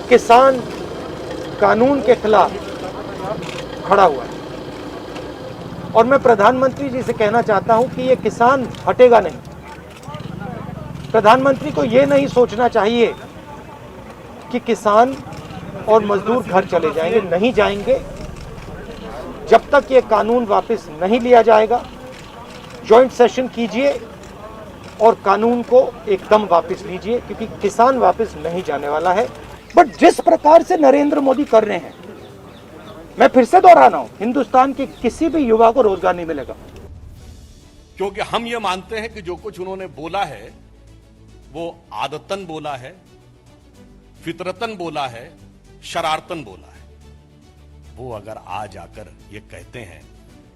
किसान कानून के खिलाफ खड़ा हुआ है। और मैं प्रधानमंत्री जी से कहना चाहता हूं कि ये किसान हटेगा नहीं। प्रधानमंत्री को ये नहीं सोचना चाहिए कि किसान और मजदूर घर चले जाएंगे, नहीं जाएंगे। जब तक ये कानून वापस नहीं लिया जाएगा, जॉइंट सेशन कीजिए और कानून को एकदम वापस लीजिए, क्योंकि किसान वापस नहीं जाने वाला है। बट जिस प्रकार से नरेंद्र मोदी कर रहे हैं, मैं फिर से दोहरा रहा हूं, हिंदुस्तान के किसी भी युवा को रोजगार नहीं मिलेगा। क्योंकि हम ये मानते हैं कि जो कुछ उन्होंने बोला है वो आदतन बोला है, फितरतन बोला है, शरारतन बोला है। वो अगर आज आकर ये कहते हैं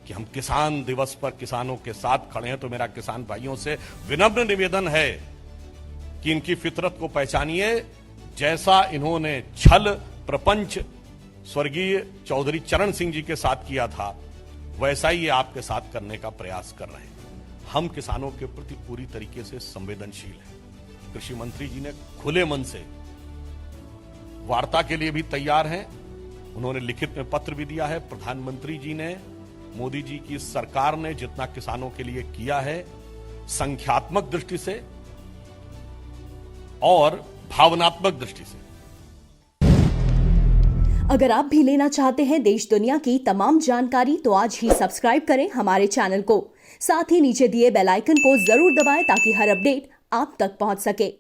कि हम किसान दिवस पर किसानों के साथ खड़े हैं, तो मेरा किसान भाइयों से विनम्र निवेदन है कि इनकी फितरत को पहचानिए। जैसा इन्होंने छल प्रपंच स्वर्गीय चौधरी चरण सिंह जी के साथ किया था, वैसा ही ये आपके साथ करने का प्रयास कर रहे हैं। हम किसानों के प्रति पूरी तरीके से संवेदनशील हैं। कृषि मंत्री जी ने खुले मन से वार्ता के लिए भी तैयार हैं। उन्होंने लिखित में पत्र भी दिया है। प्रधानमंत्री जी ने, मोदी जी की सरकार ने जितना किसानों के लिए किया है, संख्यात्मक दृष्टि से और भावनात्मक दृष्टि से। अगर आप भी लेना चाहते हैं देश दुनिया की तमाम जानकारी, तो आज ही सब्सक्राइब करें हमारे चैनल को। साथ ही नीचे दिए बेल आइकन को जरूर दबाएं ताकि हर अपडेट आप तक पहुंच सके।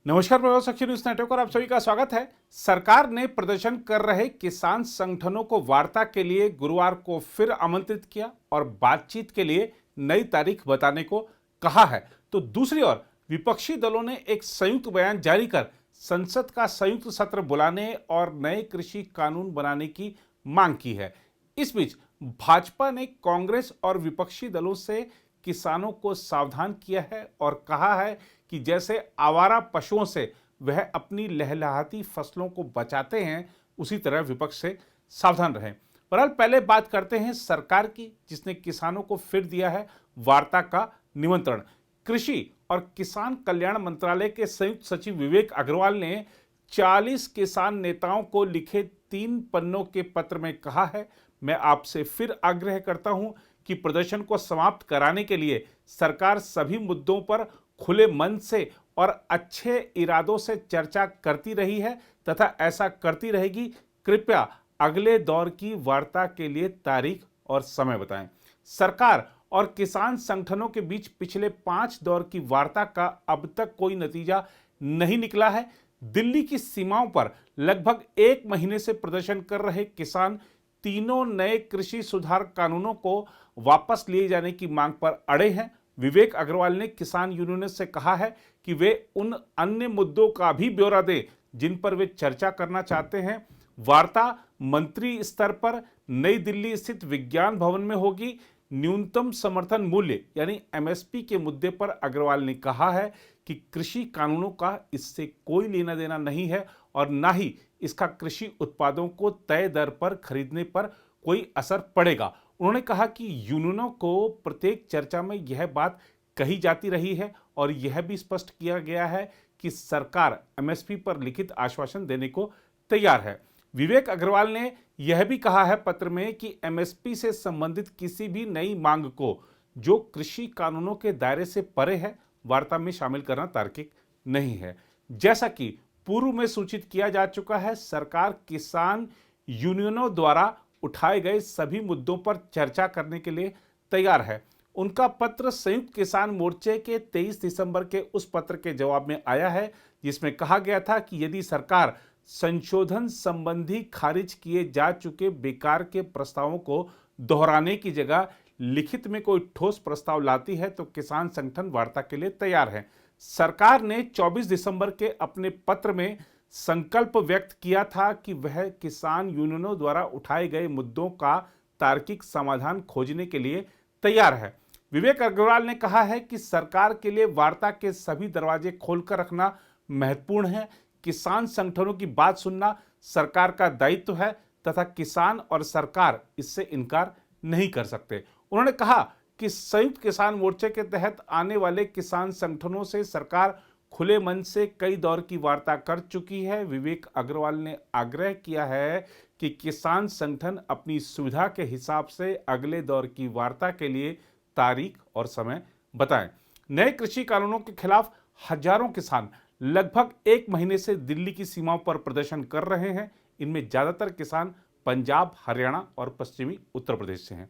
नमस्कार, प्रभाव साक्षी न्यूज नेटवर्क और आप सभी का स्वागत है। सरकार ने प्रदर्शन कर रहे किसान संगठनों को वार्ता के लिए गुरुवार को फिर आमंत्रित किया और बातचीत के लिए नई तारीख बताने को कहा है। तो दूसरी ओर विपक्षी दलों ने एक संयुक्त बयान जारी कर संसद का संयुक्त सत्र बुलाने और नए कृषि कानून बनाने की मांग की है। इस बीच भाजपा ने कांग्रेस और विपक्षी दलों से किसानों को सावधान किया है और कहा है कि जैसे आवारा पशुओं से वह अपनी लहलहाती फसलों को बचाते हैं, उसी तरह विपक्ष से सावधान रहें। बहरहाल पहले बात करते हैं सरकार की, जिसने किसानों को फिर दिया है वार्ता का निमंत्रण। कृषि और किसान कल्याण मंत्रालय के संयुक्त सचिव विवेक अग्रवाल ने 40 किसान नेताओं को लिखे 3 पन्नों के पत्र में कहा है, मैं आपसे फिर आग्रह करता हूं कि प्रदर्शन को समाप्त कराने के लिए सरकार सभी मुद्दों पर खुले मन से और अच्छे इरादों से चर्चा करती रही है तथा ऐसा करती रहेगी। कृपया अगले दौर की वार्ता के लिए तारीख और समय बताएं। सरकार और किसान संगठनों के बीच पिछले 5 दौर की वार्ता का अब तक कोई नतीजा नहीं निकला है। दिल्ली की सीमाओं पर लगभग 1 महीने से प्रदर्शन कर रहे किसान तीनों नए कृषि सुधार कानूनों को वापस लिए जाने की मांग पर अड़े हैं। विवेक अग्रवाल ने किसान यूनियन से कहा है कि वे उन अन्य मुद्दों का भी ब्यौरा दें जिन पर वे चर्चा करना चाहते हैं। वार्ता मंत्री स्तर पर नई दिल्ली स्थित विज्ञान भवन में होगी। न्यूनतम समर्थन मूल्य यानी एमएसपी के मुद्दे पर अग्रवाल ने कहा है कि कृषि कानूनों का इससे कोई लेना देना नहीं है और न ही इसका कृषि उत्पादों को तय दर पर खरीदने पर कोई असर पड़ेगा। उन्होंने कहा कि यूनियनों को प्रत्येक चर्चा में यह बात कही जाती रही है और यह भी स्पष्ट किया गया है कि सरकार एमएसपी पर लिखित आश्वासन देने को तैयार है। विवेक अग्रवाल ने यह भी कहा है पत्र में कि एमएसपी से संबंधित किसी भी नई मांग को जो कृषि कानूनों के दायरे से परे है, वार्ता में शामिल करना तार्किक नहीं है। जैसा कि पूर्व में सूचित किया जा चुका है, सरकार किसान यूनियनों द्वारा उठाए गए सभी मुद्दों पर चर्चा करने के लिए तैयार है। उनका पत्र संयुक्त किसान मोर्चे के 23 दिसंबर के उस पत्र के जवाब में आया है जिसमें कहा गया था कि यदि सरकार संशोधन संबंधी खारिज किए जा चुके बेकार के प्रस्तावों को दोहराने की जगह लिखित में कोई ठोस प्रस्ताव लाती है तो किसान संगठन वार्ता के लिए तैयार है। सरकार ने 24 दिसंबर के अपने पत्र में संकल्प व्यक्त किया था कि वह किसान यूनियनों द्वारा उठाए गए मुद्दों का तार्किक समाधान खोजने के लिए तैयार है। विवेक अग्रवाल ने कहा है कि सरकार के लिए वार्ता के सभी दरवाजे खोलकर रखना महत्वपूर्ण है। किसान संगठनों की बात सुनना सरकार का दायित्व है तथा किसान और सरकार इससे इनकार नहीं कर सकते। उन्होंने कहा कि संयुक्त किसान मोर्चे के तहत आने वाले किसान संगठनों से सरकार खुले मन से कई दौर की वार्ता कर चुकी है। विवेक अग्रवाल ने आग्रह किया है कि किसान संगठन अपनी सुविधा के हिसाब से अगले दौर की वार्ता के लिए तारीख और समय बताएं। नए कृषि कानूनों के खिलाफ हजारों किसान लगभग 1 महीने से दिल्ली की सीमाओं पर प्रदर्शन कर रहे हैं। इनमें ज्यादातर किसान पंजाब, हरियाणा और पश्चिमी उत्तर प्रदेश से हैं।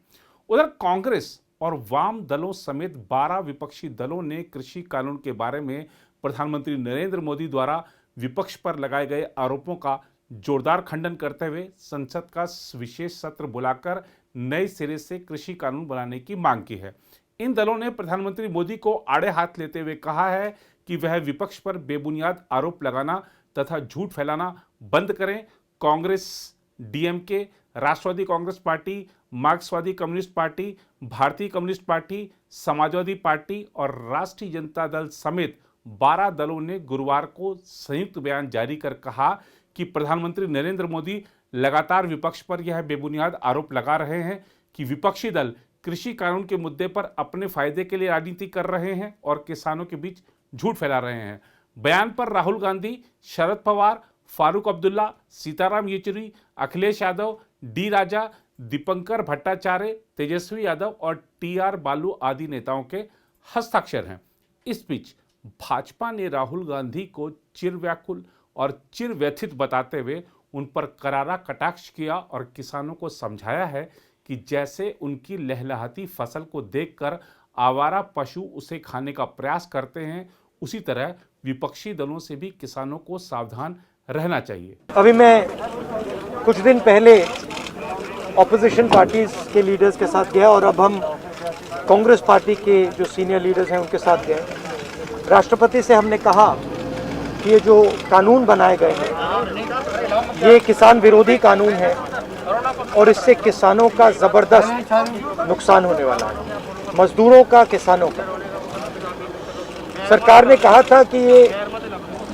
उधर कांग्रेस और वाम दलों समेत 12 विपक्षी दलों ने कृषि कानून के बारे में प्रधानमंत्री नरेंद्र मोदी द्वारा विपक्ष पर लगाए गए आरोपों का जोरदार खंडन करते हुए संसद का विशेष सत्र बुलाकर नए सिरे से कृषि कानून बनाने की मांग की है। इन दलों ने प्रधानमंत्री मोदी को आड़े हाथ लेते हुए कहा है कि वह विपक्ष पर बेबुनियाद आरोप लगाना तथा झूठ फैलाना बंद करें। कांग्रेस, डीएमके, राष्ट्रवादी कांग्रेस पार्टी, मार्क्सवादी कम्युनिस्ट पार्टी, भारतीय कम्युनिस्ट पार्टी, समाजवादी पार्टी और राष्ट्रीय जनता दल समेत 12 दलों ने गुरुवार को संयुक्त बयान जारी कर कहा कि प्रधानमंत्री नरेंद्र मोदी लगातार विपक्ष पर यह बेबुनियाद आरोप लगा रहे हैं कि विपक्षी दल कृषि कानून के मुद्दे पर अपने फायदे के लिए राजनीति कर रहे हैं और किसानों के बीच झूठ फैला रहे हैं। बयान पर राहुल गांधी, शरद पवार, फारूक अब्दुल्ला, सीताराम येचुरी, अखिलेश यादव, डी राजा, दीपंकर भट्टाचार्य, तेजस्वी यादव और टीआर बालू आदि नेताओं के हस्ताक्षर हैं। इस बीच भाजपा ने राहुल गांधी को चिरव्याकुल और चिरव्यथित बताते हुए उन पर करारा कटाक्ष किया और किसानों को समझाया है कि जैसे उनकी लहलहाती फसल को देखकर आवारा पशु उसे खाने का प्रयास करते हैं, उसी तरह विपक्षी दलों से भी किसानों को सावधान रहना चाहिए। अभी मैं कुछ दिन पहले ऑपोजिशन पार्टीज के लीडर्स के साथ गया और अब हम कांग्रेस पार्टी के जो सीनियर लीडर्स हैं उनके साथ गए। राष्ट्रपति से हमने कहा कि ये जो कानून बनाए गए हैं ये किसान विरोधी कानून है और इससे किसानों का ज़बरदस्त नुकसान होने वाला है, मजदूरों का, किसानों का। सरकार ने कहा था कि ये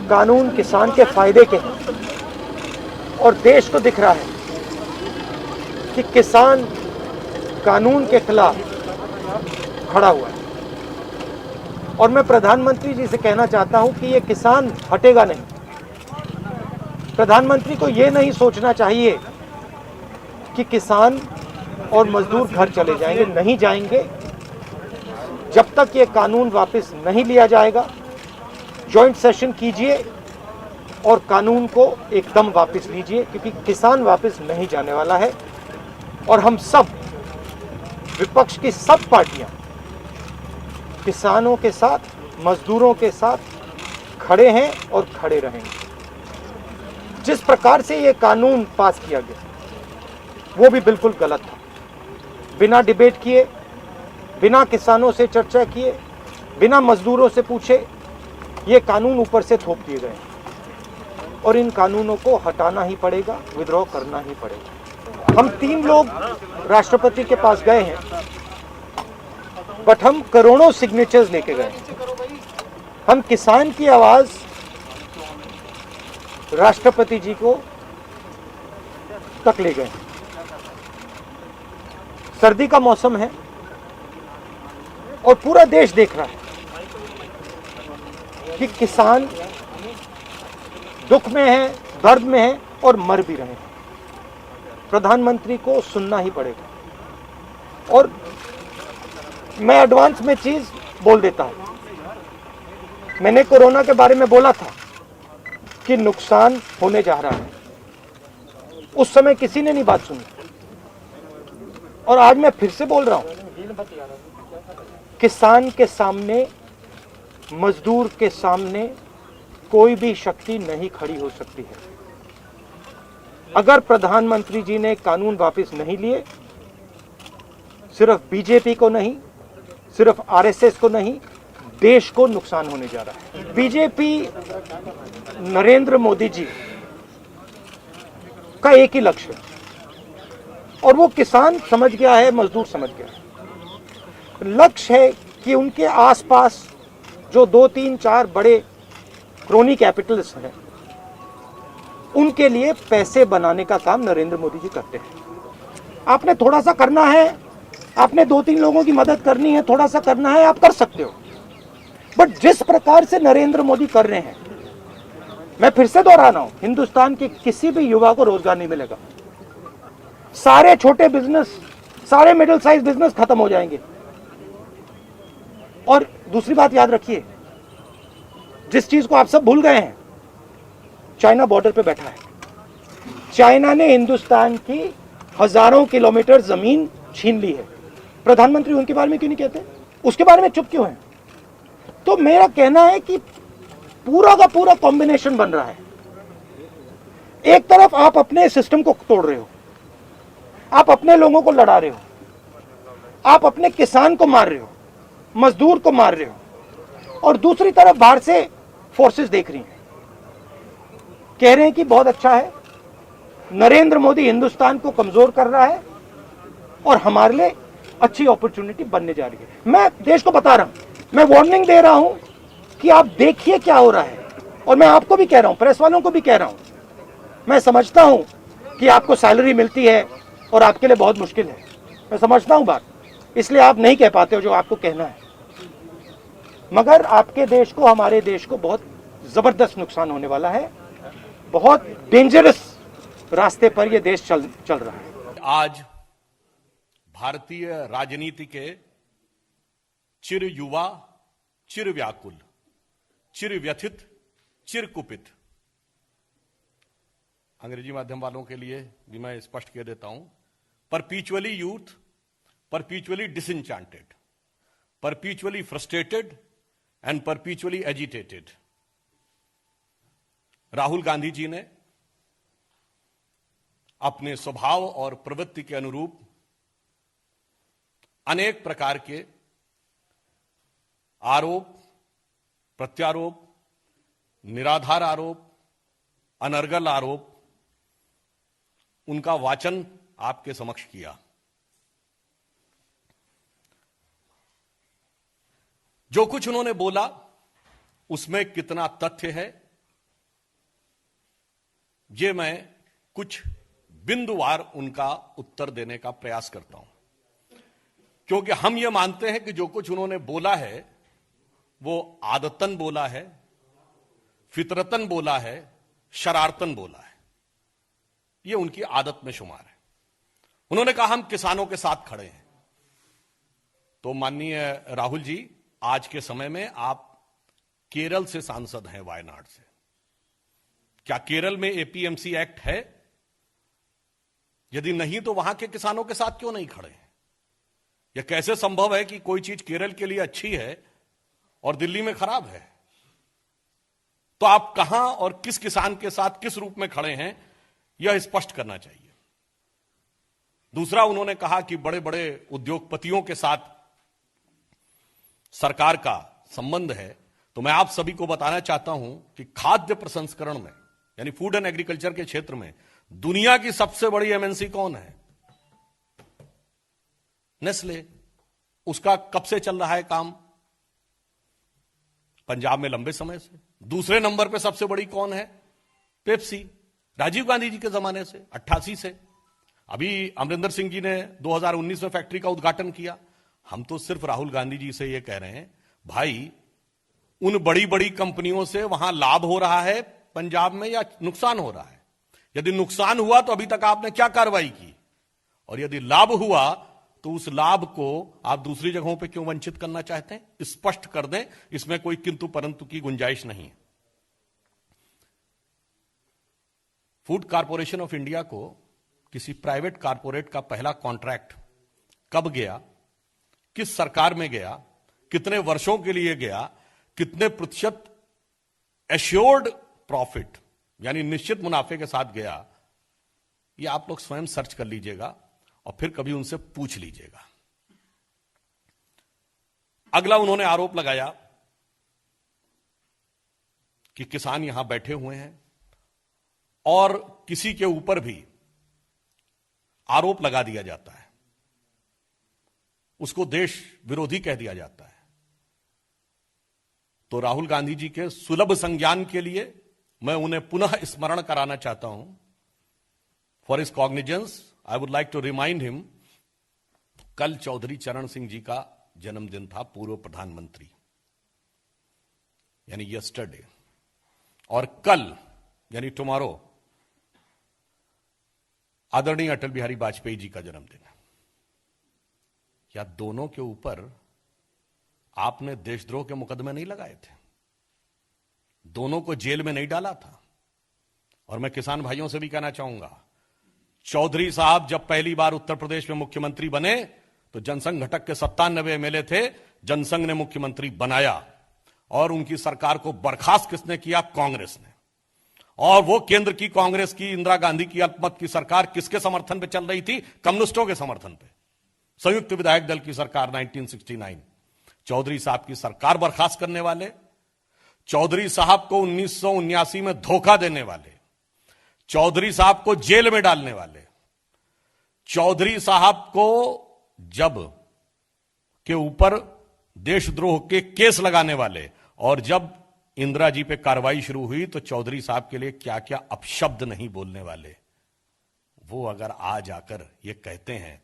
कानून किसान के फायदे के हैं और देश को दिख रहा है कि किसान कानून के खिलाफ खड़ा हुआ है। और मैं प्रधानमंत्री जी से कहना चाहता हूं कि ये किसान हटेगा नहीं। प्रधानमंत्री को ये नहीं सोचना चाहिए कि किसान और मजदूर घर चले जाएंगे, नहीं जाएंगे जब तक ये कानून वापस नहीं लिया जाएगा। जॉइंट सेशन कीजिए और कानून को एकदम वापस लीजिए, क्योंकि किसान वापस नहीं जाने वाला है। और हम सब, विपक्ष की सब पार्टियां किसानों के साथ, मजदूरों के साथ खड़े हैं और खड़े रहेंगे। जिस प्रकार से ये कानून पास किया गया वो भी बिल्कुल गलत था। बिना डिबेट किए, बिना किसानों से चर्चा किए, बिना मजदूरों से पूछे ये कानून ऊपर से थोप दिए गए और इन कानूनों को हटाना ही पड़ेगा, विद्रोह करना ही पड़ेगा। हम 3 लोग राष्ट्रपति के पास गए हैं, बट हम करोड़ों सिग्नेचर्स लेके गए। हम किसान की आवाज राष्ट्रपति जी को तक ले गए। सर्दी का मौसम है और पूरा देश देख रहा है कि किसान दुख में है, दर्द में है और मर भी रहे हैं। प्रधानमंत्री को सुनना ही पड़ेगा। और मैं एडवांस में चीज बोल देता हूं। मैंने कोरोना के बारे में बोला था कि नुकसान होने जा रहा है। उस समय किसी ने नहीं बात सुनी और आज मैं फिर से बोल रहा हूं, किसान के सामने, मजदूर के सामने कोई भी शक्ति नहीं खड़ी हो सकती है। अगर प्रधानमंत्री जी ने कानून वापस नहीं लिए, सिर्फ बीजेपी को नहीं, सिर्फ आरएसएस को नहीं, देश को नुकसान होने जा रहा है। बीजेपी, नरेंद्र मोदी जी का एक ही लक्ष्य है और वो किसान समझ गया है, मजदूर समझ गया है। लक्ष्य है कि उनके आसपास जो 2, 3, 4 बड़े क्रोनी कैपिटल्स हैं, उनके लिए पैसे बनाने का काम नरेंद्र मोदी जी करते हैं। आपने थोड़ा सा करना है, आपने 2-3 लोगों की मदद करनी है, थोड़ा सा करना है, आप कर सकते हो। बट जिस प्रकार से नरेंद्र मोदी कर रहे हैं, मैं फिर से दोहरा रहा हूं, हिंदुस्तान के किसी भी युवा को रोजगार नहीं मिलेगा। सारे छोटे बिजनेस, सारे मिडिल साइज बिजनेस खत्म हो जाएंगे। और दूसरी बात याद रखिए, जिस चीज को आप सब भूल गए हैं, चाइना बॉर्डर पे बैठा है। चाइना ने हिंदुस्तान की हजारों किलोमीटर जमीन छीन ली है। प्रधानमंत्री उनके बारे में क्यों नहीं कहते? उसके बारे में चुप क्यों है? तो मेरा कहना है कि पूरा का पूरा कॉम्बिनेशन बन रहा है। एक तरफ आप अपने सिस्टम को तोड़ रहे हो, आप अपने लोगों को लड़ा रहे हो, आप अपने किसान को मार रहे हो, मजदूर को मार रहे हो, और दूसरी तरफ बाहर से फोर्सेस देख रही हैं, कह रहे हैं कि बहुत अच्छा है, नरेंद्र मोदी हिंदुस्तान को कमजोर कर रहा है और हमारे लिए अच्छी अपॉर्चुनिटी बनने जा रही है। मैं देश को बता रहा हूं, मैं वार्निंग दे रहा हूं कि आप देखिए क्या हो रहा है। और मैं आपको भी कह रहा हूं, प्रेस वालों को भी कह रहा हूं, मैं समझता हूं कि आपको सैलरी मिलती है और आपके लिए बहुत मुश्किल है, मैं समझता हूं बात, इसलिए आप नहीं कह पाते हो जो आपको कहना है। मगर आपके देश को, हमारे देश को बहुत जबरदस्त नुकसान होने वाला है। बहुत डेंजरस रास्ते पर यह देश चल रहा है। आज भारतीय राजनीति के चिर युवा, चिर व्याकुल, चिर व्यथित, चिर कुपित, अंग्रेजी माध्यम वालों के लिए भी मैं स्पष्ट कह देता हूं, perpetually youth, perpetually disenchanted, perpetually frustrated and perpetually agitated. Rahul Gandhi ji ने अपने स्वभाव और प्रवृत्ति के अनुरूप अनेक प्रकार के आरोप, प्रत्यारोप, निराधार आरोप, अनर्गल आरोप, उनका वाचन आपके समक्ष किया। जो कुछ उन्होंने बोला उसमें कितना तथ्य है, ये मैं कुछ बिंदुवार उनका उत्तर देने का प्रयास करता हूं, क्योंकि हम ये मानते हैं कि जो कुछ उन्होंने बोला है वो आदतन बोला है, फितरतन बोला है, शरारतन बोला है। ये उनकी आदत में शुमार है। उन्होंने कहा हम किसानों के साथ खड़े हैं। तो माननीय राहुल जी, आज के समय में आप केरल से सांसद हैं, वायनाड से। क्या केरल में एपीएमसी एक्ट है? यदि नहीं तो वहां के किसानों के साथ क्यों नहीं खड़े हैं? यह कैसे संभव है कि कोई चीज केरल के लिए अच्छी है और दिल्ली में खराब है? तो आप कहां और किस किसान के साथ किस रूप में खड़े हैं, यह स्पष्ट करना चाहिए। दूसरा, उन्होंने कहा कि बड़े बड़े उद्योगपतियों के साथ सरकार का संबंध है। तो मैं आप सभी को बताना चाहता हूं कि खाद्य प्रसंस्करण में, यानी फूड एंड एग्रीकल्चर के क्षेत्र में दुनिया की सबसे बड़ी एमएनसी कौन है? नेस्ले। उसका कब से चल रहा है काम? पंजाब में लंबे समय से। दूसरे नंबर पे सबसे बड़ी कौन है? पेप्सी, राजीव गांधी जी के जमाने से, 88 से। अभी अमरिंदर सिंह जी ने 2019 में फैक्ट्री का उद्घाटन किया। हम तो सिर्फ राहुल गांधी जी से यह कह रहे हैं, भाई उन बड़ी बड़ी कंपनियों से वहां लाभ हो रहा है पंजाब में या नुकसान हो रहा है? यदि नुकसान हुआ तो अभी तक आपने क्या कार्रवाई की? और यदि लाभ हुआ तो उस लाभ को आप दूसरी जगहों पे क्यों वंचित करना चाहते हैं? स्पष्ट कर दें, इसमें कोई किंतु परंतु की गुंजाइश नहीं है। फूड कॉरपोरेशन ऑफ इंडिया को किसी प्राइवेट कॉरपोरेट का पहला कॉन्ट्रैक्ट कब गया, किस सरकार में गया, कितने वर्षों के लिए गया, कितने प्रतिशत एश्योर्ड प्रॉफिट यानी निश्चित मुनाफे के साथ गया, ये आप लोग स्वयं सर्च कर लीजिएगा और फिर कभी उनसे पूछ लीजिएगा। अगला उन्होंने आरोप लगाया कि किसान यहां बैठे हुए हैं और किसी के ऊपर भी आरोप लगा दिया जाता है, उसको देश विरोधी कह दिया जाता है। तो राहुल गांधी जी के सुलभ संज्ञान के लिए मैं उन्हें पुनः स्मरण कराना चाहता हूं। For his cognizance I would like to remind him, कल चौधरी चरण सिंह जी का जन्मदिन था, पूर्व प्रधानमंत्री। यानी यस्टरडे, और कल यानी टुमारो आदरणीय अटल बिहारी वाजपेयी जी का जन्मदिन है। या दोनों के ऊपर आपने देशद्रोह के मुकदमे नहीं लगाए थे, दोनों को जेल में नहीं डाला था। और मैं किसान भाइयों से भी कहना चाहूंगा, चौधरी साहब जब पहली बार उत्तर प्रदेश में मुख्यमंत्री बने तो जनसंघ घटक के 97 एमएलए थे, जनसंघ ने मुख्यमंत्री बनाया और उनकी सरकार को बर्खास्त किसने किया? कांग्रेस ने। और वो केंद्र की कांग्रेस की, इंदिरा गांधी की अल्पमत की सरकार किसके समर्थन पे चल रही थी? कम्युनिस्टों के समर्थन पे। संयुक्त विधायक दल की सरकार 1969। चौधरी साहब की सरकार बर्खास्त करने वाले, चौधरी साहब को 1979 में धोखा देने वाले, चौधरी साहब को जेल में डालने वाले, चौधरी साहब को जब के ऊपर देशद्रोह के केस लगाने वाले, और जब इंदिरा जी पे कार्रवाई शुरू हुई तो चौधरी साहब के लिए क्या क्या अपशब्द नहीं बोलने वाले। वो अगर आज आकर ये कहते हैं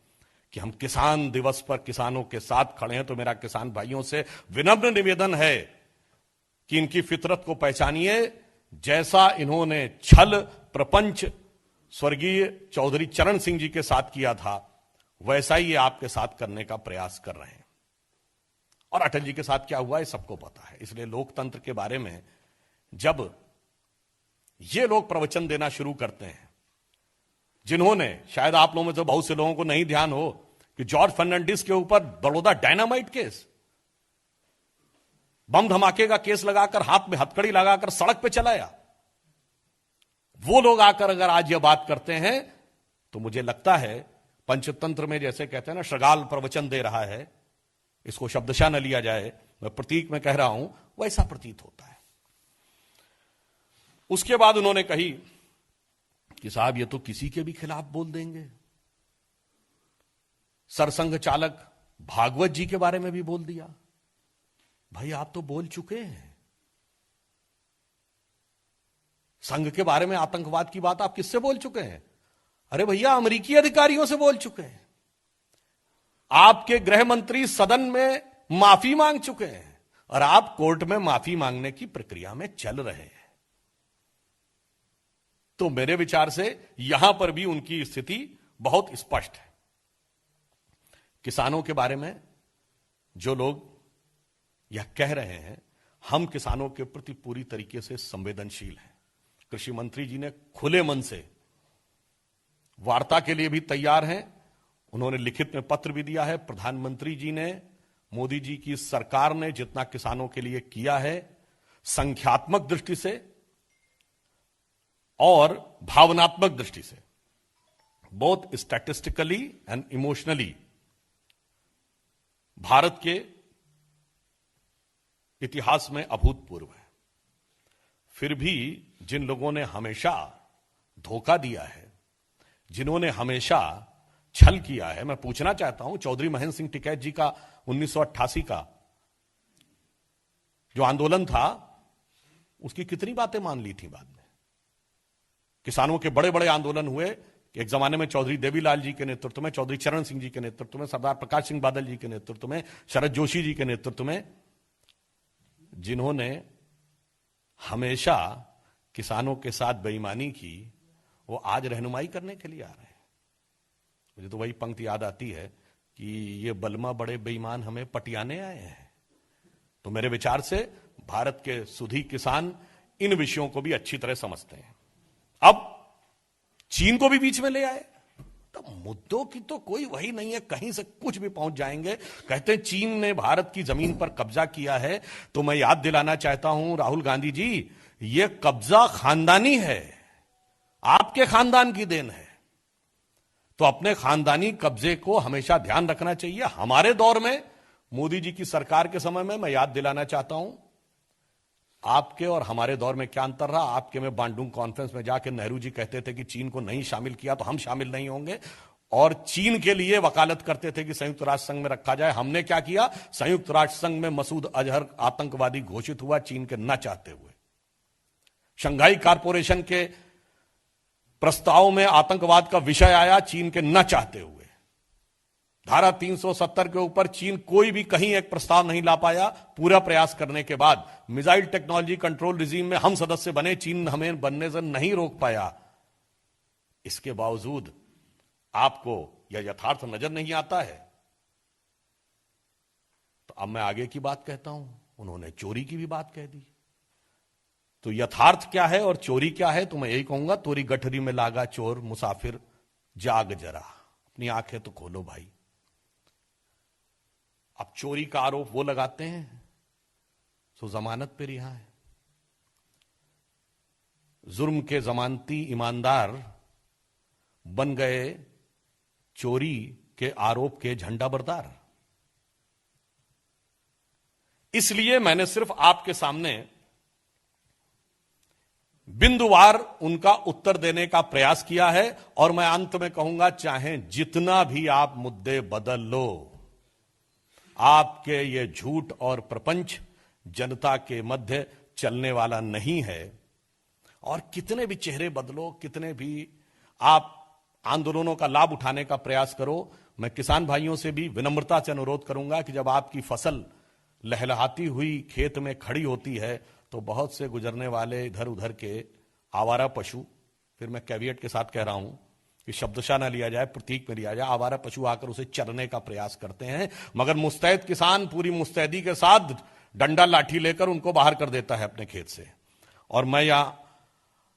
कि हम किसान दिवस पर किसानों के साथ खड़े हैं, तो मेरा किसान भाइयों से विनम्र निवेदन है कि इनकी फितरत को पहचानिए। जैसा इन्होंने छल प्रपंच स्वर्गीय चौधरी चरण सिंह जी के साथ किया था, वैसा ही ये आपके साथ करने का प्रयास कर रहे हैं। और अटल जी के साथ क्या हुआ है सबको पता है। इसलिए लोकतंत्र के बारे में जब ये लोग प्रवचन देना शुरू करते हैं, जिन्होंने, शायद आप लोगों में से बहुत से लोगों को नहीं ध्यान हो कि जॉर्ज फर्नांडिस के ऊपर बड़ौदा डायनामाइट केस, बम धमाके का केस लगाकर, हाथ में हथकड़ी लगाकर सड़क पे चलाया, वो लोग आकर अगर आज ये बात करते हैं तो मुझे लगता है पंचतंत्र में जैसे कहते हैं ना, श्रगाल प्रवचन दे रहा है, इसको शब्दशः न लिया जाए, मैं प्रतीक में कह रहा हूं, वैसा प्रतीत होता है। उसके बाद उन्होंने कही कि साहब ये तो किसी के भी खिलाफ बोल देंगे। सरसंघ चालक भागवत जी के बारे में भी बोल दिया। भाई आप तो बोल चुके हैं। संघ के बारे में आतंकवाद की बात आप किससे बोल चुके हैं? अरे भैया अमेरिकी अधिकारियों से बोल चुके हैं। आपके गृह मंत्री सदन में माफी मांग चुके हैं और आप कोर्ट में माफी मांगने की प्रक्रिया में चल रहे हैं। तो मेरे विचार से यहां पर भी उनकी स्थिति बहुत स्पष्ट है। किसानों के बारे में जो लोग यह कह रहे हैं, हम किसानों के प्रति पूरी तरीके से संवेदनशील हैं। कृषि मंत्री जी ने खुले मन से वार्ता के लिए भी तैयार हैं। उन्होंने लिखित में पत्र भी दिया है। प्रधानमंत्री जी ने, मोदी जी की सरकार ने जितना किसानों के लिए किया है, संख्यात्मक दृष्टि से और भावनात्मक दृष्टि से, both statistically and emotionally, Bharat के इतिहास में अभूतपूर्व है। फिर भी जिन लोगों ने हमेशा धोखा दिया है, जिन्होंने हमेशा छल किया है, मैं पूछना चाहता हूं, चौधरी महेंद्र सिंह टिकैत जी का 1988 का जो आंदोलन था, उसकी कितनी बातें मान ली थी बाद में? किसानों के बड़े बड़े आंदोलन हुए। एक जमाने में चौधरी देवीलाल जी के नेतृत्व में, चौधरी चरण सिंह जी के नेतृत्व में, सरदार प्रकाश सिंह बादल जी के नेतृत्व में, शरद जोशी जी के नेतृत्व में, जिन्होंने हमेशा किसानों के साथ बेईमानी की, वो आज रहनुमाई करने के लिए आ रहे हैं। मुझे तो वही पंक्ति याद आती है कि ये बलमा बड़े बेईमान हमें पटियाने आए हैं। तो मेरे विचार से भारत के सुधी किसान इन विषयों को भी अच्छी तरह समझते हैं। अब चीन को भी बीच में ले आए, तो मुद्दों की तो कोई वही नहीं है, कहीं से कुछ भी पहुंच जाएंगे। कहते हैं चीन ने भारत की जमीन पर कब्जा किया है, तो मैं याद दिलाना चाहता हूं राहुल गांधी जी, यह कब्जा खानदानी है, आपके खानदान की देन है। तो अपने खानदानी कब्जे को हमेशा ध्यान रखना चाहिए। हमारे दौर में, मोदी जी की सरकार के समय में, मैं याद दिलाना चाहता हूं, आपके और हमारे दौर में क्या अंतर रहा। आपके में बांडुंग कॉन्फ्रेंस में जाकर नेहरू जी कहते थे कि चीन को नहीं शामिल किया तो हम शामिल नहीं होंगे, और चीन के लिए वकालत करते थे कि संयुक्त राष्ट्र संघ में रखा जाए। हमने क्या किया? संयुक्त राष्ट्र संघ में मसूद अजहर आतंकवादी घोषित हुआ, चीन के न चाहते हुए। शंघाई कॉरपोरेशन के प्रस्ताव में आतंकवाद का विषय आया, चीन के न चाहते हुए। धारा 370 के ऊपर चीन कोई भी कहीं एक प्रस्ताव नहीं ला पाया। पूरा प्रयास करने के बाद मिसाइल टेक्नोलॉजी कंट्रोल रिजीम में हम सदस्य बने, चीन हमें बनने से नहीं रोक पाया। इसके बावजूद आपको यह यथार्थ नजर नहीं आता है। तो अब मैं आगे की बात कहता हूं। उन्होंने चोरी की भी बात कह दी। तो यथार्थ क्या है और चोरी क्या है? तो मैं यही कहूंगा, तोरी गठरी में लागा चोर, मुसाफिर जाग जरा, अपनी आंखें तो खोलो भाई। अब चोरी का आरोप वो लगाते हैं सो जमानत पे रिहा है। जुर्म के जमानती ईमानदार बन गए चोरी के आरोप के झंडा बरदार। इसलिए मैंने सिर्फ आपके सामने बिंदुवार उनका उत्तर देने का प्रयास किया है। और मैं अंत में कहूंगा, चाहे जितना भी आप मुद्दे बदल लो, आपके ये झूठ और प्रपंच जनता के मध्य चलने वाला नहीं है। और कितने भी चेहरे बदलो, कितने भी आप आंदोलनों का लाभ उठाने का प्रयास करो, मैं किसान भाइयों से भी विनम्रता से अनुरोध करूंगा कि जब आपकी फसल लहलहाती हुई खेत में खड़ी होती है तो बहुत से गुजरने वाले इधर उधर के आवारा पशु, फिर मैं कैवियट के साथ कह रहा हूं कि शब्दशः न लिया जाए, प्रतीक में लिया जाए, आवारा पशु आकर उसे चरने का प्रयास करते हैं, मगर मुस्तैद किसान पूरी मुस्तैदी के साथ डंडा लाठी लेकर उनको बाहर कर देता है अपने खेत से। और मैं यहां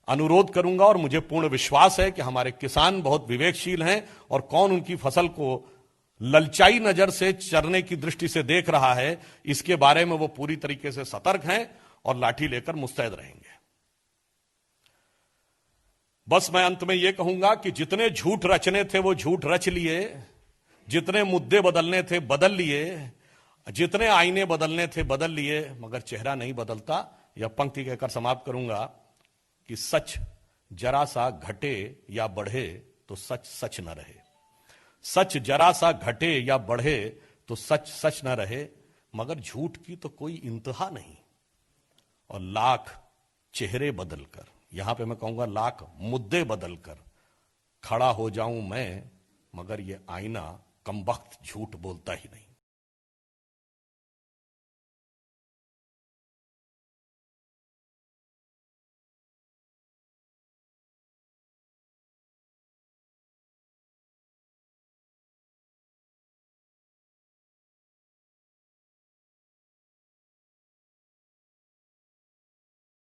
अनुरोध करूंगा और मुझे पूर्ण विश्वास है कि हमारे किसान बहुत विवेकशील हैं और कौन उनकी फसल को ललचाई नजर से चरने की दृष्टि से देख रहा है, इसके बारे में वो पूरी तरीके से सतर्क हैं और लाठी लेकर मुस्तैद रहेंगे। बस मैं अंत में यह कहूंगा कि जितने झूठ रचने थे वो झूठ रच लिए, जितने मुद्दे बदलने थे बदल लिए, जितने आईने बदलने थे बदल लिए, मगर चेहरा नहीं बदलता। यह पंक्ति कहकर समाप्त करूंगा कि सच जरा सा घटे या बढ़े तो सच सच न रहे। सच जरा सा घटे या बढ़े तो सच सच न रहे, मगर झूठ की तो कोई इंतहा नहीं। और लाख चेहरे बदलकर, यहां पे मैं कहूंगा लाख मुद्दे बदलकर खड़ा हो जाऊं मैं, मगर ये आईना कमबख्त झूठ बोलता ही नहीं।